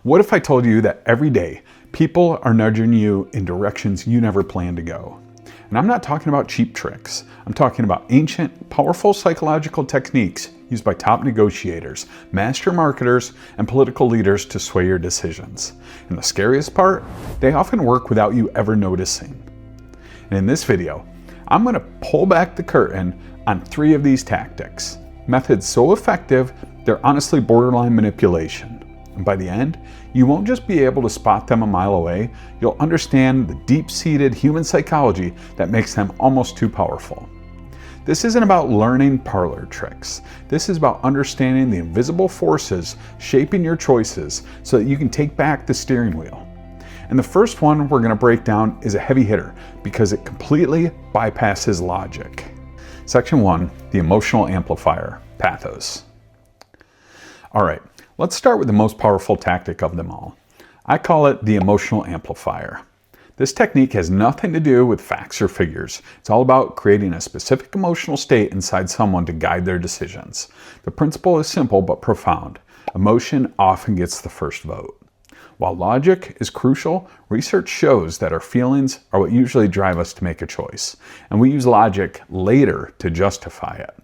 What if I told you that every day people are nudging you in directions you never planned to go? And I'm not talking about cheap tricks. I'm talking about ancient, powerful psychological techniques used by top negotiators, master marketers, and political leaders to sway your decisions. And the scariest part, they often work without you ever noticing. And in this video, I'm going to pull back the curtain on 3 of these tactics. Methods so effective, they're honestly borderline manipulation. And by the end, you won't just be able to spot them a mile away, you'll understand the deep-seated human psychology that makes them almost too powerful. This isn't about learning parlor tricks. This is about understanding the invisible forces shaping your choices so that you can take back the steering wheel. And the first one we're going to break down is a heavy hitter because it completely bypasses logic. Section 1, the emotional amplifier, Pathos. All right, let's start with the most powerful tactic of them all. I call it the emotional amplifier. This technique has nothing to do with facts or figures. It's all about creating a specific emotional state inside someone to guide their decisions. The principle is simple but profound. Emotion often gets the first vote. While logic is crucial, research shows that our feelings are what usually drive us to make a choice, and we use logic later to justify it.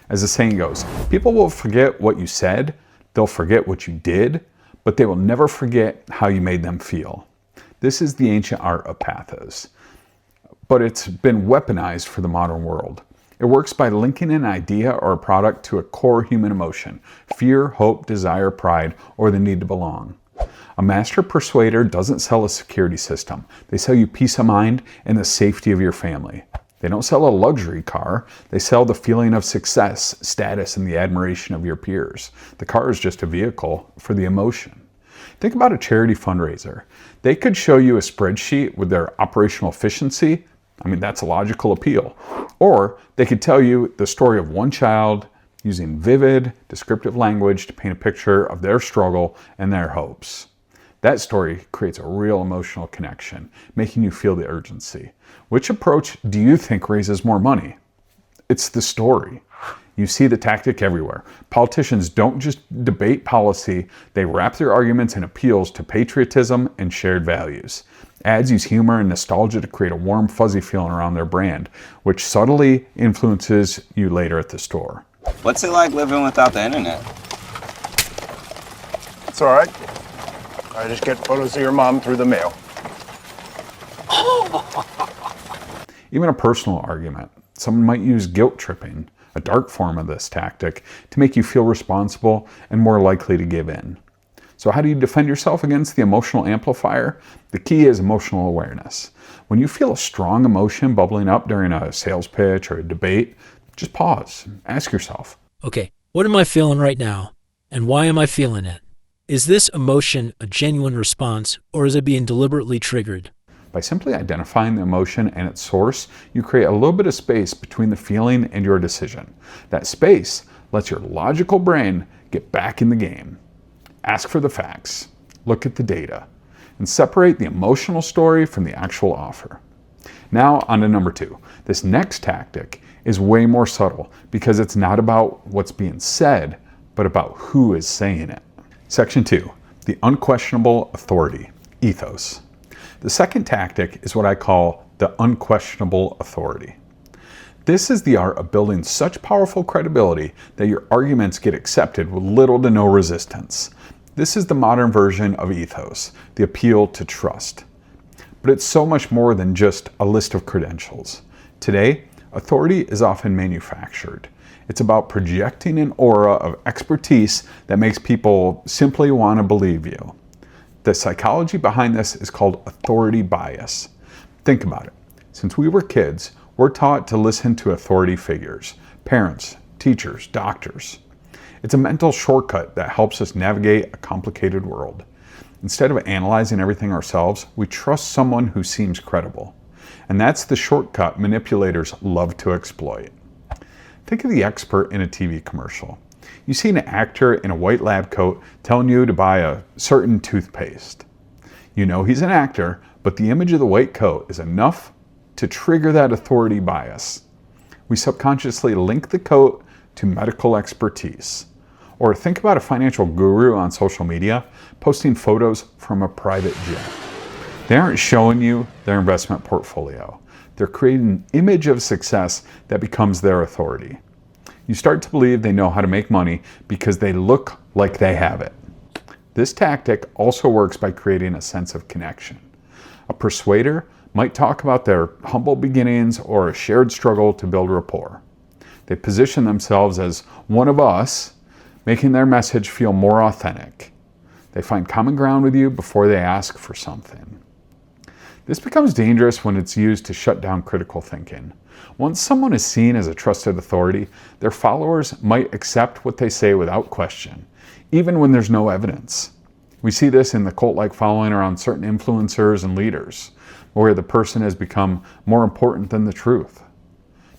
As the saying goes, people will forget what you said, they'll forget what you did, but they will never forget how you made them feel. This is the ancient art of pathos, but it's been weaponized for the modern world. It works by linking an idea or a product to a core human emotion: fear, hope, desire, pride, or the need to belong. A master persuader doesn't sell a security system. They sell you peace of mind and the safety of your family. They don't sell a luxury car. They sell the feeling of success, status, and the admiration of your peers. The car is just a vehicle for the emotion. Think about a charity fundraiser. They could show you a spreadsheet with their operational efficiency. That's a logical appeal. Or they could tell you the story of one child using vivid, descriptive language to paint a picture of their struggle and their hopes. That story creates a real emotional connection, making you feel the urgency. Which approach do you think raises more money? It's the story. You see the tactic everywhere. Politicians don't just debate policy, they wrap their arguments in appeals to patriotism and shared values. Ads use humor and nostalgia to create a warm, fuzzy feeling around their brand, which subtly influences you later at the store. What's it like living without the internet? It's all right. I just get photos of your mom through the mail. Even a personal argument. Someone might use guilt tripping, a dark form of this tactic, to make you feel responsible and more likely to give in. So how do you defend yourself against the emotional amplifier? The key is emotional awareness. When you feel a strong emotion bubbling up during a sales pitch or a debate, just pause. Ask yourself, okay, what am I feeling right now? And why am I feeling it? Is this emotion a genuine response, or is it being deliberately triggered? By simply identifying the emotion and its source, you create a little bit of space between the feeling and your decision. That space lets your logical brain get back in the game. Ask for the facts, look at the data, and separate the emotional story from the actual offer. Now on to number 2. This next tactic is way more subtle because it's not about what's being said, but about who is saying it. Section 2, the unquestionable authority, Ethos. The second tactic is what I call the unquestionable authority. This is the art of building such powerful credibility that your arguments get accepted with little to no resistance. This is the modern version of Ethos, the appeal to trust. But it's so much more than just a list of credentials. Today, authority is often manufactured. It's about projecting an aura of expertise that makes people simply want to believe you. The psychology behind this is called authority bias. Think about it. Since we were kids, we're taught to listen to authority figures, parents, teachers, doctors. It's a mental shortcut that helps us navigate a complicated world. Instead of analyzing everything ourselves, we trust someone who seems credible. And that's the shortcut manipulators love to exploit. Think of the expert in a TV commercial. You see an actor in a white lab coat telling you to buy a certain toothpaste. You know he's an actor, but the image of the white coat is enough to trigger that authority bias. We subconsciously link the coat to medical expertise. Or think about a financial guru on social media posting photos from a private jet. They aren't showing you their investment portfolio. They're creating an image of success that becomes their authority. You start to believe they know how to make money because they look like they have it. This tactic also works by creating a sense of connection. A persuader might talk about their humble beginnings or a shared struggle to build rapport. They position themselves as one of us, making their message feel more authentic. They find common ground with you before they ask for something. This becomes dangerous when it's used to shut down critical thinking. Once someone is seen as a trusted authority, their followers might accept what they say without question, even when there's no evidence. We see this in the cult-like following around certain influencers and leaders, where the person has become more important than the truth.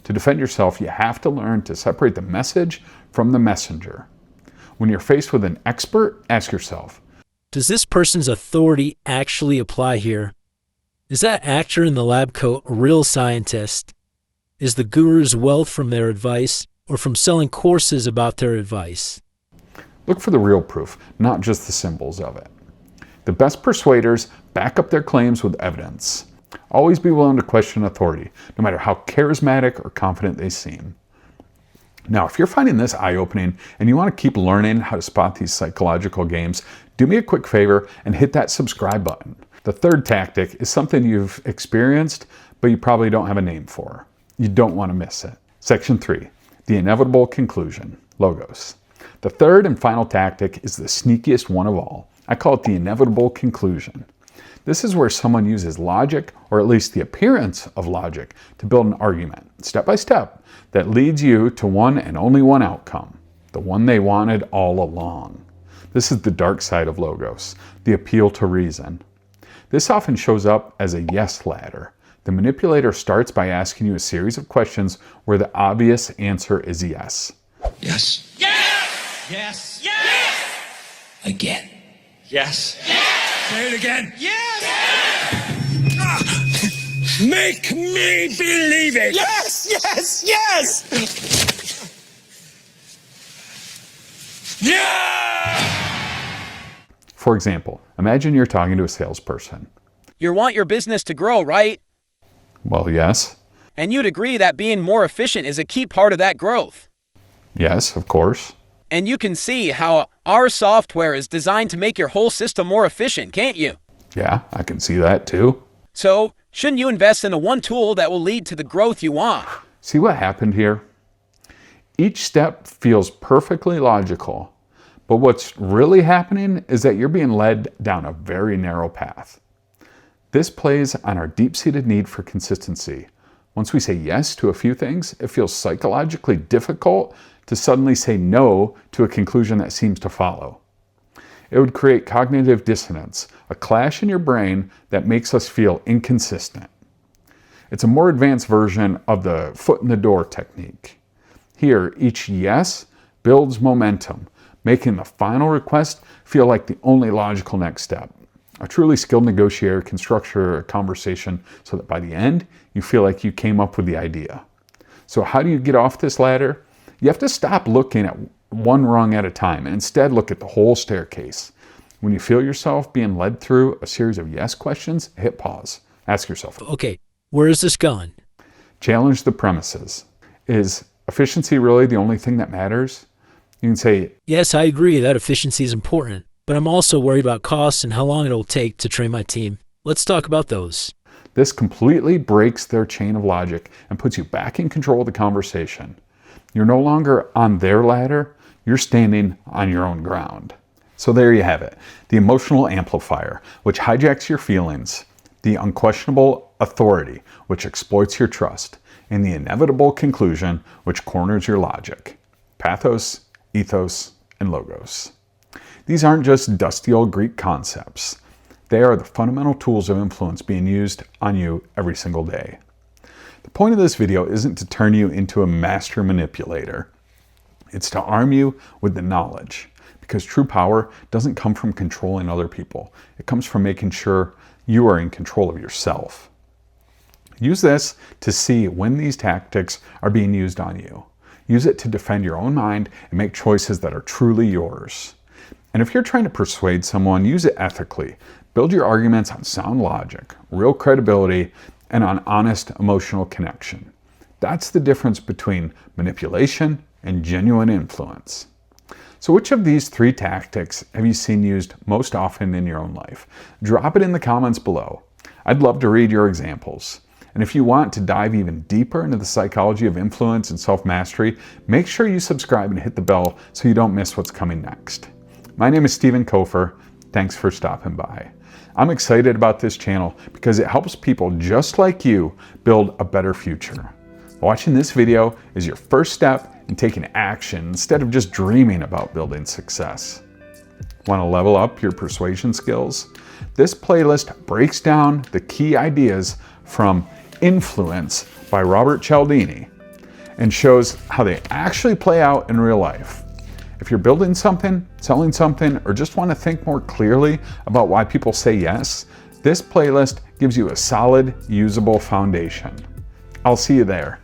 To defend yourself, you have to learn to separate the message from the messenger. When you're faced with an expert, ask yourself, Does this person's authority actually apply here? Is that actor in the lab coat a real scientist? Is the guru's wealth from their advice or from selling courses about their advice? look for the real proof, not just the symbols of it. The best persuaders back up their claims with evidence. Always be willing to question authority, no matter how charismatic or confident they seem. Now, if you're finding this eye-opening and you want to keep learning how to spot these psychological games, do me a quick favor and hit that subscribe button. The third tactic is something you've experienced, but you probably don't have a name for. You don't want to miss it. Section 3, the inevitable conclusion, logos. The third and final tactic is the sneakiest one of all. I call it the inevitable conclusion. This is where someone uses logic, or at least the appearance of logic, to build an argument, step by step, that leads you to one and only one outcome, the one they wanted all along. This is the dark side of logos, the appeal to reason. This often shows up as a yes ladder. The manipulator starts by asking you a series of questions where the obvious answer is yes. Yes. Yes! Yes! Yes! Again. Yes! Say it again. Yes! Make me believe it. Yes! Yes! Yes! Yeah! For example, imagine you're talking to a salesperson. You want your business to grow, right? Well, yes. And you'd agree that being more efficient is a key part of that growth. Yes, of course. And you can see how our software is designed to make your whole system more efficient, can't you? Yeah, I can see that too. So, shouldn't you invest in the one tool that will lead to the growth you want? See what happened here? Each step feels perfectly logical, but what's really happening is that you're being led down a very narrow path. This plays on our deep-seated need for consistency. Once we say yes to a few things, it feels psychologically difficult to suddenly say no to a conclusion that seems to follow. It would create cognitive dissonance, a clash in your brain that makes us feel inconsistent. It's a more advanced version of the foot in the door technique. Here, each yes builds momentum, making the final request feel like the only logical next step. A truly skilled negotiator can structure a conversation so that by the end, you feel like you came up with the idea. So how do you get off this ladder? You have to stop looking at one rung at a time and instead look at the whole staircase. When you feel yourself being led through a series of yes questions, hit pause. Ask yourself, Okay, where is this going? challenge the premises. Is efficiency really the only thing that matters? You can say, Yes, I agree that efficiency is important, but I'm also worried about costs and how long it'll take to train my team. Let's talk about those. this completely breaks their chain of logic and puts you back in control of the conversation. You're no longer on their ladder, you're standing on your own ground. So there you have it, the emotional amplifier, which hijacks your feelings, the unquestionable authority, which exploits your trust, and the inevitable conclusion, which corners your logic. Pathos, ethos, and logos. These aren't just dusty old Greek concepts. They are the fundamental tools of influence being used on you every single day. The point of this video isn't to turn you into a master manipulator. It's to arm you with the knowledge, because true power doesn't come from controlling other people. It comes from making sure you are in control of yourself. Use this to see when these tactics are being used on you. Use it to defend your own mind and make choices that are truly yours. And if you're trying to persuade someone, use it ethically. Build your arguments on sound logic, real credibility, and on honest emotional connection. That's the difference between manipulation and genuine influence. So which of these 3 tactics have you seen used most often in your own life? Drop it in the comments below. I'd love to read your examples. And if you want to dive even deeper into the psychology of influence and self-mastery, make sure you subscribe and hit the bell so you don't miss what's coming next. My name is Stephen Kofer. Thanks for stopping by. I'm excited about this channel because it helps people just like you build a better future. Watching this video is your first step in taking action instead of just dreaming about building success. Want to level up your persuasion skills? This playlist breaks down the key ideas from Influence by Robert Cialdini and shows how they actually play out in real life. If you're building something, selling something, or just want to think more clearly about why people say yes, this playlist gives you a solid, usable foundation. I'll see you there.